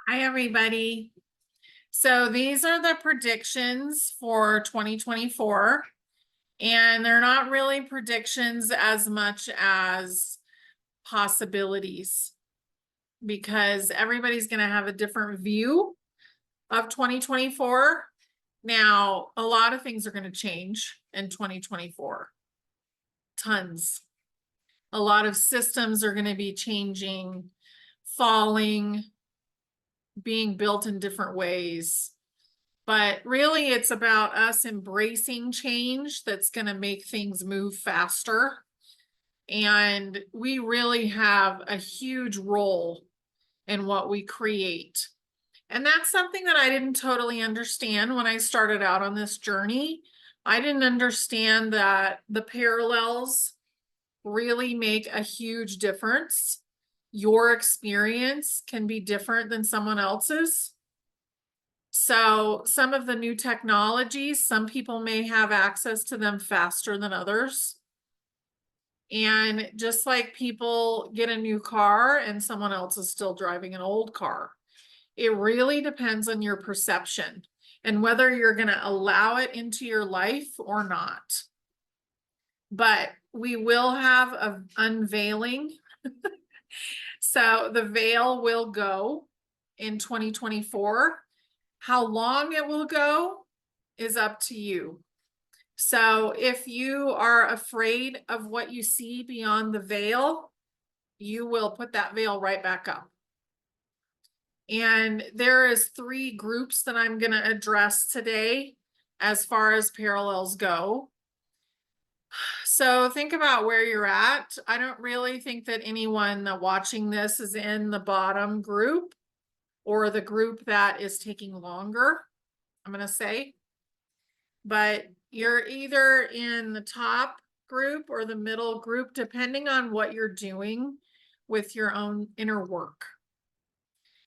Hi, everybody. So these are the predictions for 2024, and they're not really predictions as much as possibilities because everybody's going to have a different view of 2024. Now, a lot of things are going to change in 2024. Tons. A lot of systems are going to be changing, falling, being built in different ways. But really, it's about us embracing change that's going to make things move faster. And we really have a huge role in what we create. And that's something that I didn't totally understand when I started out on this journey. I didn't understand that the parallels really make a huge difference. Your experience can be different than someone else's. So some of the new technologies, some people may have access to them faster than others. And just like people get a new car and someone else is still driving an old car, it really depends on your perception and whether you're going to allow it into your life or not. But we will have an unveiling. So the veil will go in 2024. How long it will go is up to you. So if you are afraid of what you see beyond the veil, you will put that veil right back up. And there is 3 groups that I'm going to address today as far as parallels go. So think about where you're at. I don't really think that anyone watching this is in the bottom group or the group that is taking longer, I'm going to say. But you're either in the top group or the middle group, depending on what you're doing with your own inner work.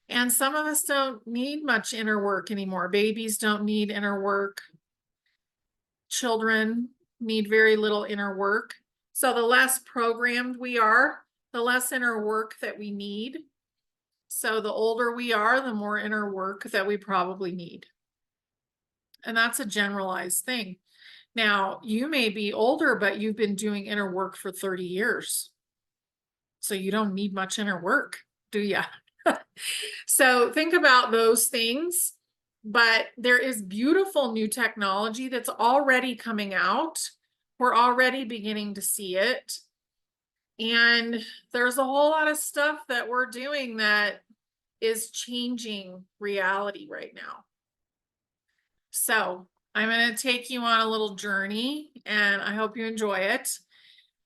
And some of us don't need much inner work anymore. Babies don't need inner work. Children need very little inner work. So the less programmed we are, the less inner work that we need. So the older we are, the more inner work that we probably need. And that's a generalized thing. Now, you may be older, but you've been doing inner work for 30 years. So you don't need much inner work, do you? So think about those things. But there is beautiful new technology that's already coming out. We're already beginning to see it. And there's a whole lot of stuff that we're doing that is changing reality right now. So I'm going to take you on a little journey and I hope you enjoy it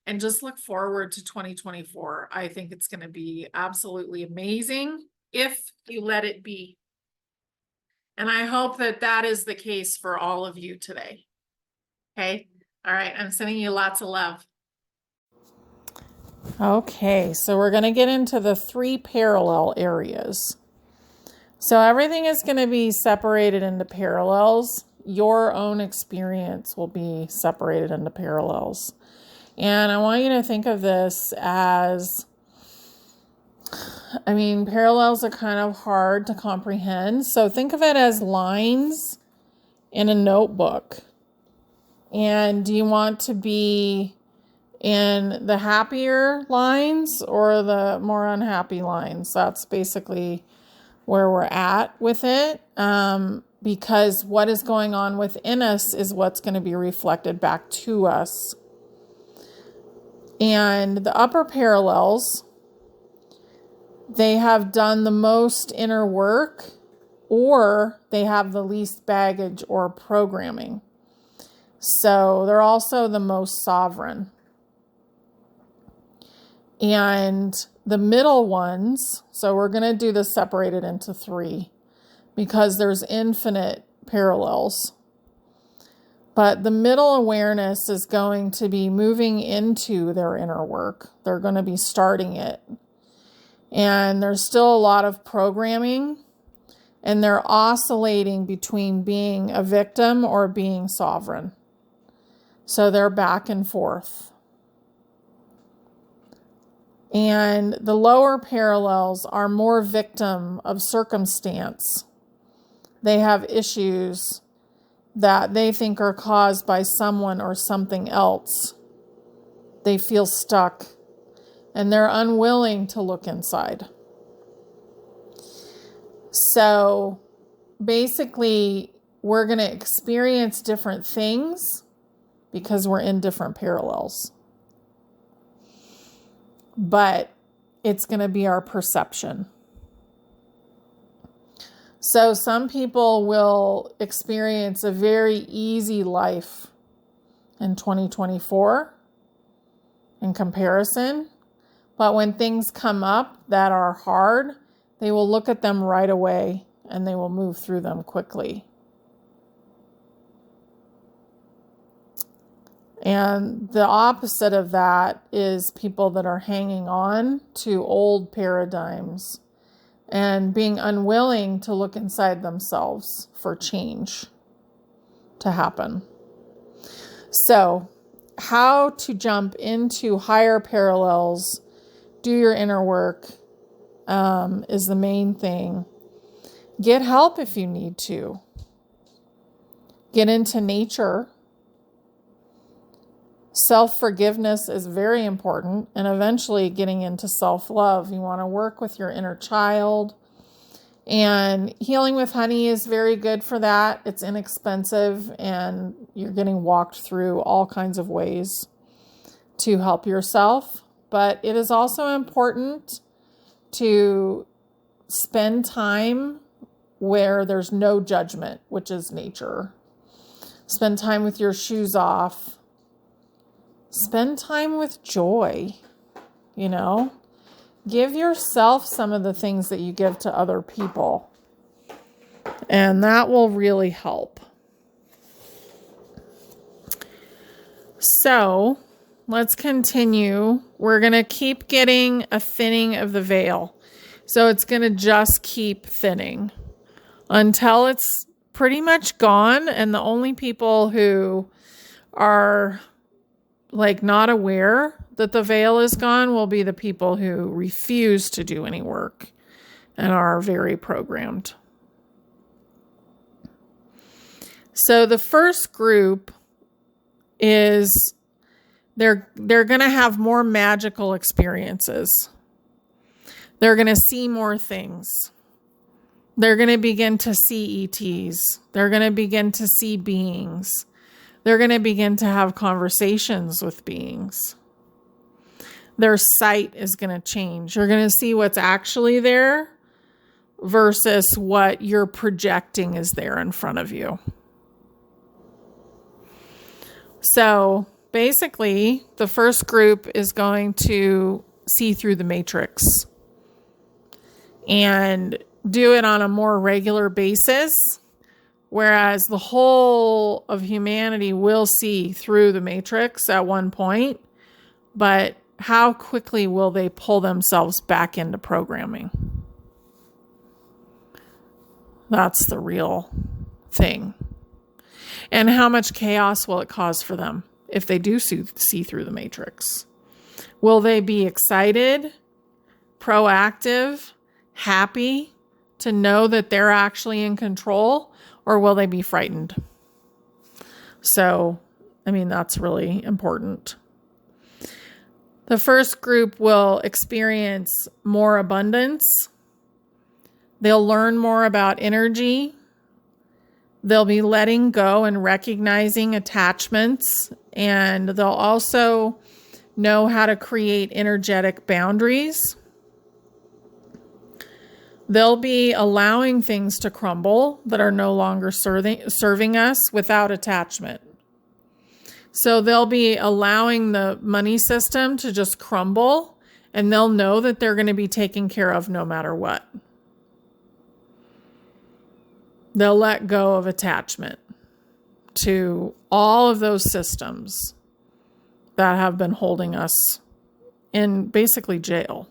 and just look forward to 2024. I think it's going to be absolutely amazing if you let it be. And I hope that that is the case for all of you today. Okay. All right. I'm sending you lots of love. Okay. So we're going to get into the 3 parallel areas. So everything is going to be separated into parallels. Your own experience will be separated into parallels. And I want you to think of this as, parallels are kind of hard to comprehend. So think of it as lines in a notebook. And do you want to be in the happier lines or the more unhappy lines? That's basically where we're at with it. Because what is going on within us is what's going to be reflected back to us. And the upper parallels, they have done the most inner work, or they have the least baggage or programming. So they're also the most sovereign. And the middle ones, so we're going to do this separated into 3 because there's infinite parallels. But the middle awareness is going to be moving into their inner work. They're going to be starting it. And there's still a lot of programming. And they're oscillating between being a victim or being sovereign. So they're back and forth. And the lower parallels are more victim of circumstance. They have issues that they think are caused by someone or something else. They feel stuck and they're unwilling to look inside. So basically, we're going to experience different things because we're in different parallels. But it's going to be our perception. So some people will experience a very easy life in 2024 in comparison. But when things come up that are hard, they will look at them right away and they will move through them quickly. And the opposite of that is people that are hanging on to old paradigms and being unwilling to look inside themselves for change to happen. So, how to jump into higher parallels, do your inner work, is the main thing. Get help if you need to. Get into nature. Self-forgiveness is very important, and eventually getting into self-love. You want to work with your inner child, and healing with honey is very good for that. It's inexpensive, and you're getting walked through all kinds of ways to help yourself. But it is also important to spend time where there's no judgment, which is nature. Spend time with your shoes off. Spend time with joy, Give yourself some of the things that you give to other people. And that will really help. So, let's continue. We're going to keep getting a thinning of the veil. So it's going to just keep thinning until it's pretty much gone. And the only people who are not aware that the veil is gone will be the people who refuse to do any work and are very programmed. So the first group is they're going to have more magical experiences. They're going to see more things. They're going to begin to see ETs. They're going to begin to see beings. They're going to begin to have conversations with beings. Their sight is going to change. You're going to see what's actually there versus what you're projecting is there in front of you. So basically, the first group is going to see through the matrix and do it on a more regular basis. Whereas the whole of humanity will see through the matrix at one point, but how quickly will they pull themselves back into programming? That's the real thing. And how much chaos will it cause for them if they do see through the matrix? Will they be excited, proactive, happy to know that they're actually in control? Or will they be frightened? So, that's really important. The first group will experience more abundance. They'll learn more about energy. They'll be letting go and recognizing attachments. And they'll also know how to create energetic boundaries. They'll be allowing things to crumble that are no longer serving us without attachment. So they'll be allowing the money system to just crumble, and they'll know that they're going to be taken care of no matter what. They'll let go of attachment to all of those systems that have been holding us in basically jail.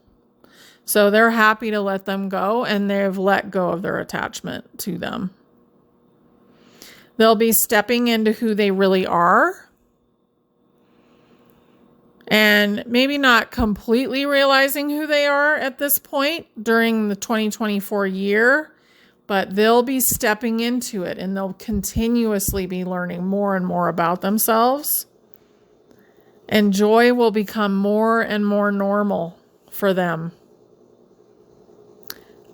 So they're happy to let them go, and they've let go of their attachment to them. They'll be stepping into who they really are. and maybe not completely realizing who they are at this point during the 2024 year, but they'll be stepping into it and they'll continuously be learning more and more about themselves. And joy will become more and more normal for them,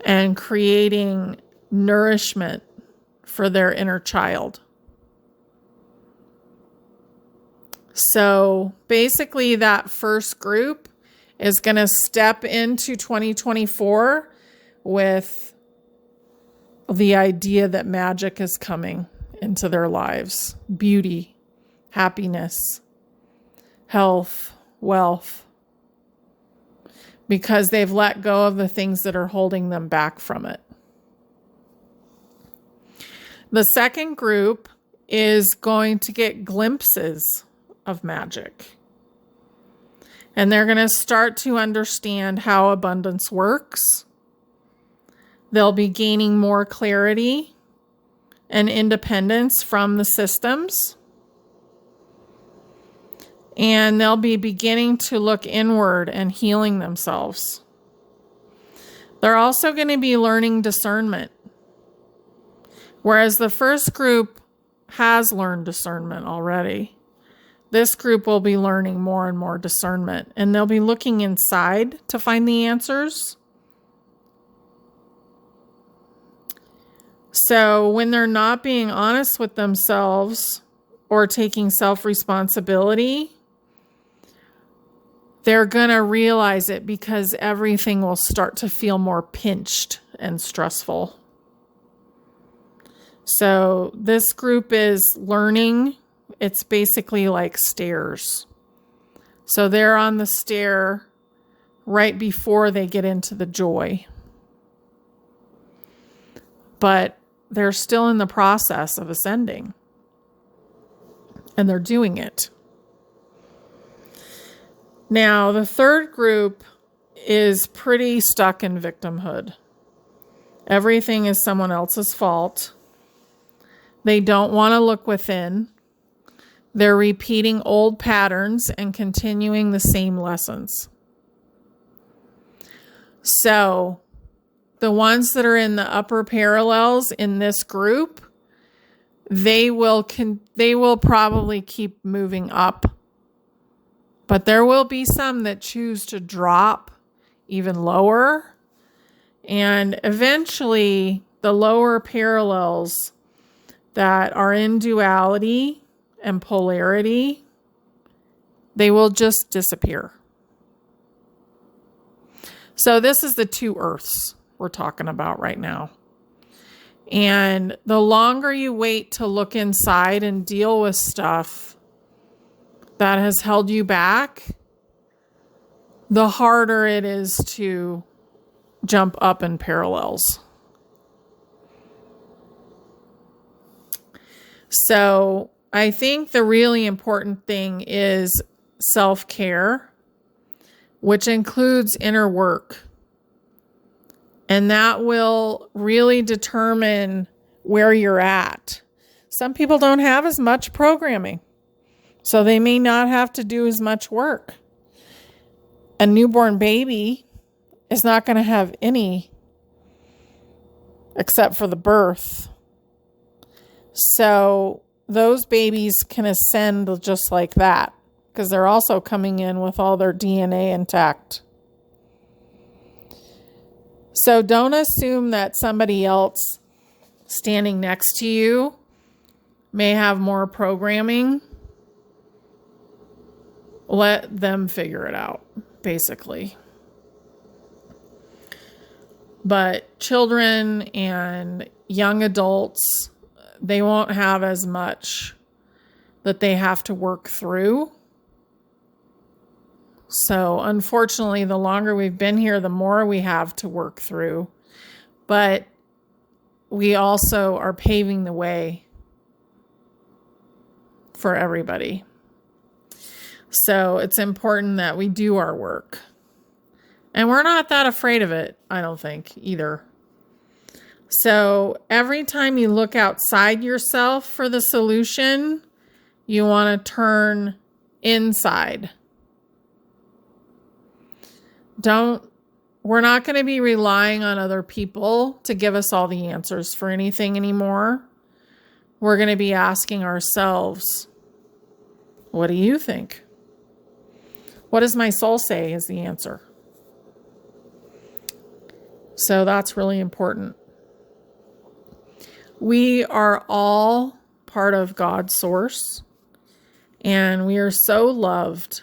and creating nourishment for their inner child. So basically that first group is going to step into 2024 with the idea that magic is coming into their lives. Beauty, happiness, health, wealth. Because they've let go of the things that are holding them back from it. The second group is going to get glimpses of magic. And they're going to start to understand how abundance works. They'll be gaining more clarity and independence from the systems. And they'll be beginning to look inward and healing themselves. They're also going to be learning discernment. Whereas the first group has learned discernment already. This group will be learning more and more discernment, and they'll be looking inside to find the answers. So when they're not being honest with themselves or taking self-responsibility, they're going to realize it because everything will start to feel more pinched and stressful. So this group is learning. It's basically like stairs. So they're on the stair right before they get into the joy. But they're still in the process of ascending. And they're doing it. Now, the third group is pretty stuck in victimhood. Everything is someone else's fault. They don't want to look within. They're repeating old patterns and continuing the same lessons. So, the ones that are in the upper parallels in this group, they will probably keep moving up. But there will be some that choose to drop even lower. And eventually, the lower parallels that are in duality and polarity, they will just disappear. So this is the two earths we're talking about right now. And the longer you wait to look inside and deal with stuff that has held you back, the harder it is to jump up in parallels. So I think the really important thing is self-care, which includes inner work. And that will really determine where you're at. Some people don't have as much programming, so they may not have to do as much work. A newborn baby is not going to have any except for the birth. So those babies can ascend just like that because they're also coming in with all their DNA intact. So don't assume that somebody else standing next to you may have more programming. Let them figure it out, basically. But children and young adults, they won't have as much that they have to work through. So unfortunately, the longer we've been here, the more we have to work through. But we also are paving the way for everybody. So it's important that we do our work. And we're not that afraid of it, I don't think, either. So every time you look outside yourself for the solution, you want to turn inside We're not going to be relying on other people to give us all the answers for anything anymore. We're going to be asking ourselves, what do you think? What does my soul say is the answer? So that's really important. We are all part of God's source, and we are so loved.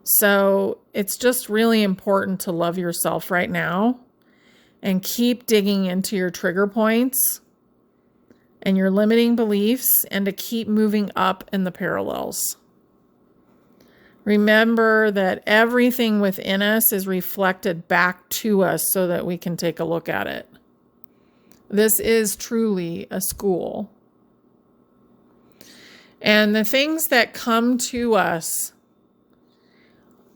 So it's just really important to love yourself right now and keep digging into your trigger points and your limiting beliefs, and to keep moving up in the parallels. Remember that everything within us is reflected back to us so that we can take a look at it. This is truly a school. And the things that come to us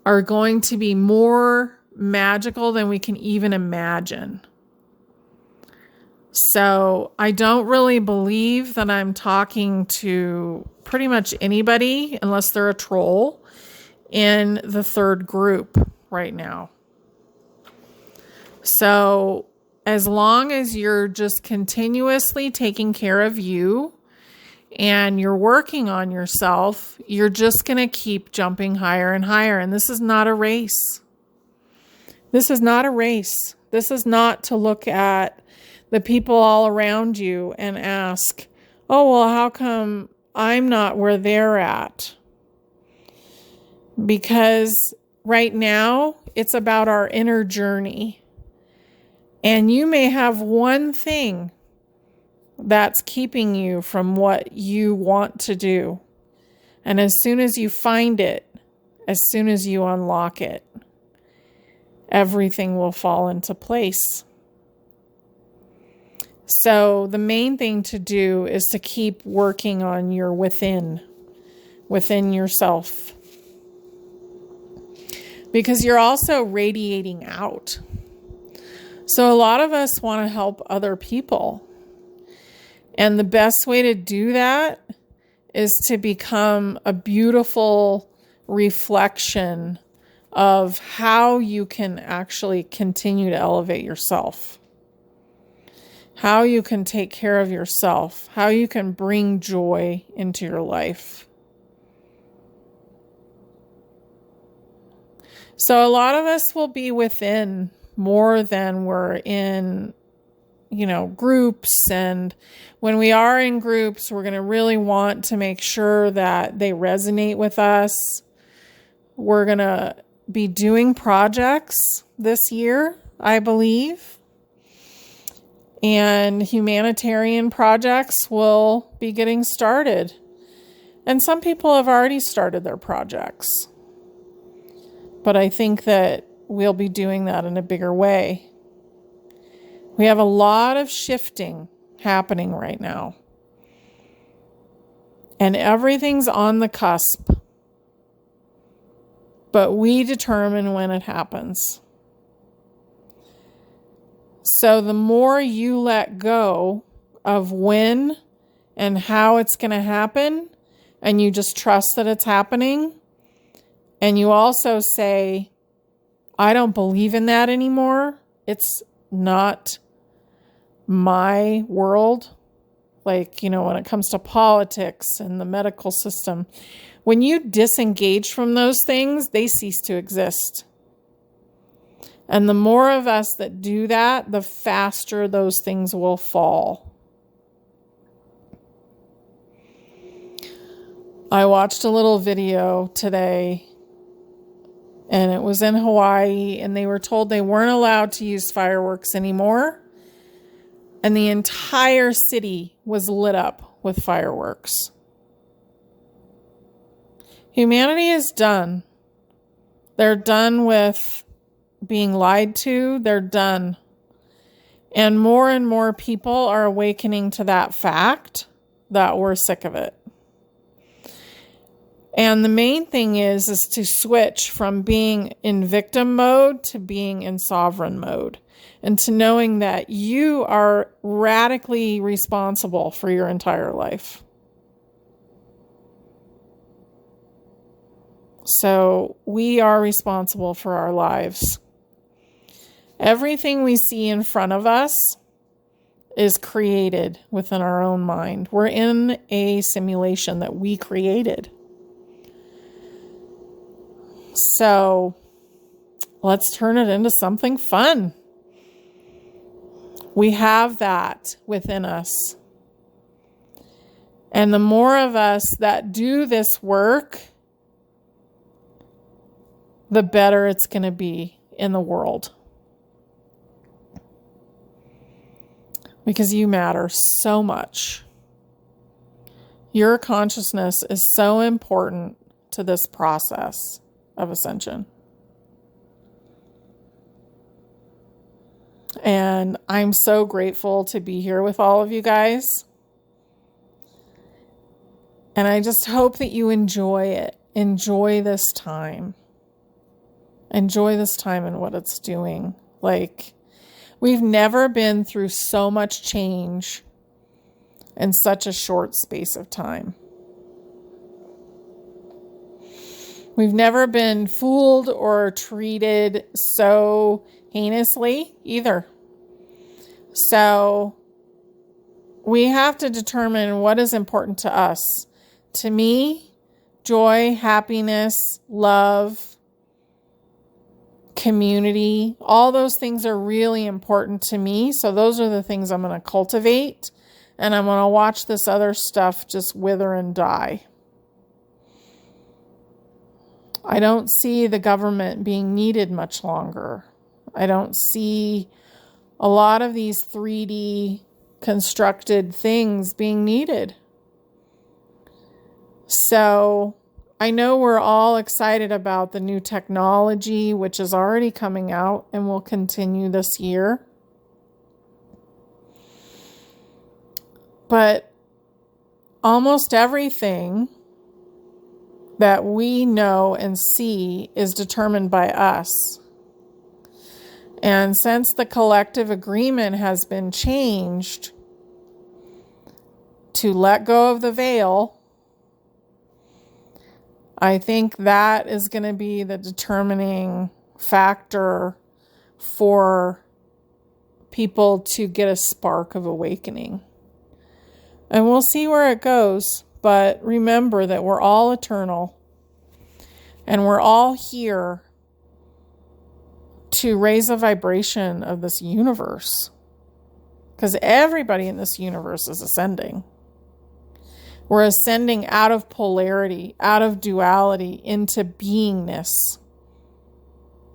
are going to be more magical than we can even imagine. So I don't really believe that I'm talking to pretty much anybody, unless they're a troll, in the third group right now. So as long as you're just continuously taking care of you and you're working on yourself, you're just going to keep jumping higher and higher. And this is not a race. This is not a race. This is not to look at the people all around you and ask, oh, well, how come I'm not where they're at? Because right now it's about our inner journey. And you may have one thing that's keeping you from what you want to do. And as soon as you find it, as soon as you unlock it, everything will fall into place. So the main thing to do is to keep working on your within yourself. Because you're also radiating out. So a lot of us want to help other people. And the best way to do that is to become a beautiful reflection of how you can actually continue to elevate yourself. How you can take care of yourself. How you can bring joy into your life. So a lot of us will be within more than we're in, groups. And when we are in groups, we're going to really want to make sure that they resonate with us. We're going to be doing projects this year, I believe. And humanitarian projects will be getting started. And some people have already started their projects. But I think that we'll be doing that in a bigger way. We have a lot of shifting happening right now. And everything's on the cusp. But we determine when it happens. So the more you let go of when and how it's going to happen, and you just trust that it's happening, and you also say, I don't believe in that anymore. It's not my world. Like, when it comes to politics and the medical system, when you disengage from those things, they cease to exist. And the more of us that do that, the faster those things will fall. I watched a little video today, and it was in Hawaii, and they were told they weren't allowed to use fireworks anymore. And the entire city was lit up with fireworks. Humanity is done. They're done with being lied to. They're done. And more people are awakening to that fact that we're sick of it. And the main thing is to switch from being in victim mode to being in sovereign mode. And to knowing that you are radically responsible for your entire life. So we are responsible for our lives. Everything we see in front of us is created within our own mind. We're in a simulation that we created. So let's turn it into something fun. We have that within us. And the more of us that do this work, the better it's going to be in the world. Because you matter so much. Your consciousness is so important to this process of ascension. And I'm so grateful to be here with all of you guys. And I just hope that you enjoy it. Enjoy this time. Enjoy this time and what it's doing. Like, we've never been through so much change in such a short space of time. We've never been fooled or treated so heinously either. So we have to determine what is important to us. To me, joy, happiness, love, community, all those things are really important to me. So those are the things I'm going to cultivate. And I'm going to watch this other stuff just wither and die. I don't see the government being needed much longer. I don't see a lot of these 3D constructed things being needed. So I know we're all excited about the new technology, which is already coming out and will continue this year. But almost everything that we know and see is determined by us. And since the collective agreement has been changed to let go of the veil, I think that is going to be the determining factor for people to get a spark of awakening. And we'll see where it goes. But remember that we're all eternal. And we're all here to raise the vibration of this universe. Because everybody in this universe is ascending. We're ascending out of polarity, out of duality, into beingness.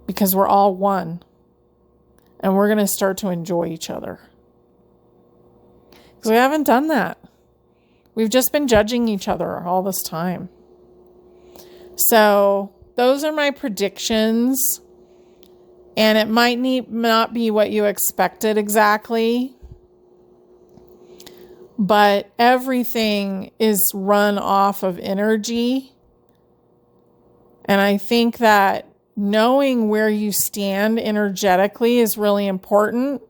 Because we're all one. And we're going to start to enjoy each other. Because we haven't done that. We've just been judging each other all this time. So those are my predictions. And it might not be what you expected exactly. But everything is run off of energy. And I think that knowing where you stand energetically is really important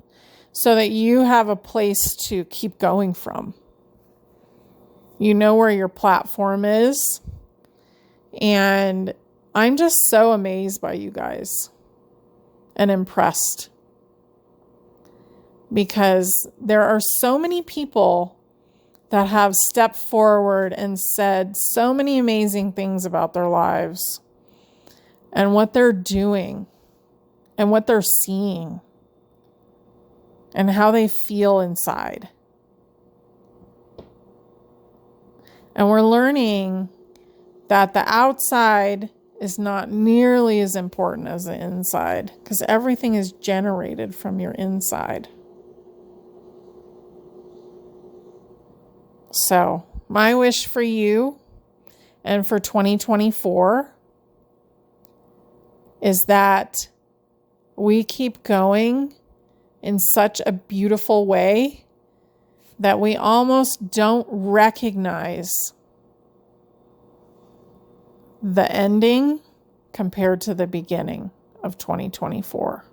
so that you have a place to keep going from. You know where your platform is. And I'm just so amazed by you guys and impressed. Because there are so many people that have stepped forward and said so many amazing things about their lives and what they're doing and what they're seeing and how they feel inside. And we're learning that the outside is not nearly as important as the inside because everything is generated from your inside. So, my wish for you and for 2024 is that we keep going in such a beautiful way that we almost don't recognize the ending compared to the beginning of 2024.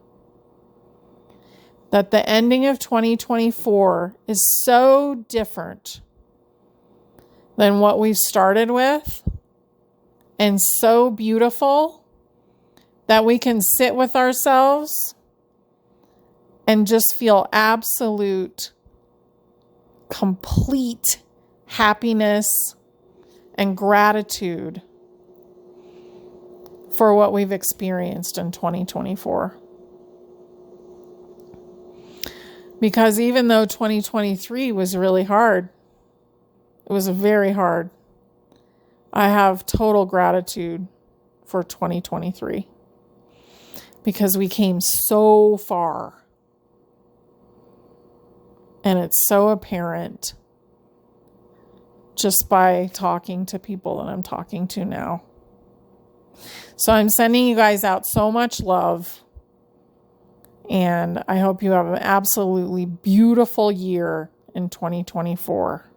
That the ending of 2024 is so different than what we've started with and so beautiful that we can sit with ourselves and just feel absolute, complete happiness and gratitude for what we've experienced in 2024. Because even though 2023 was really hard, it was very hard, I have total gratitude for 2023 because we came so far. And it's so apparent just by talking to people that I'm talking to now. So I'm sending you guys out so much love. And I hope you have an absolutely beautiful year in 2024.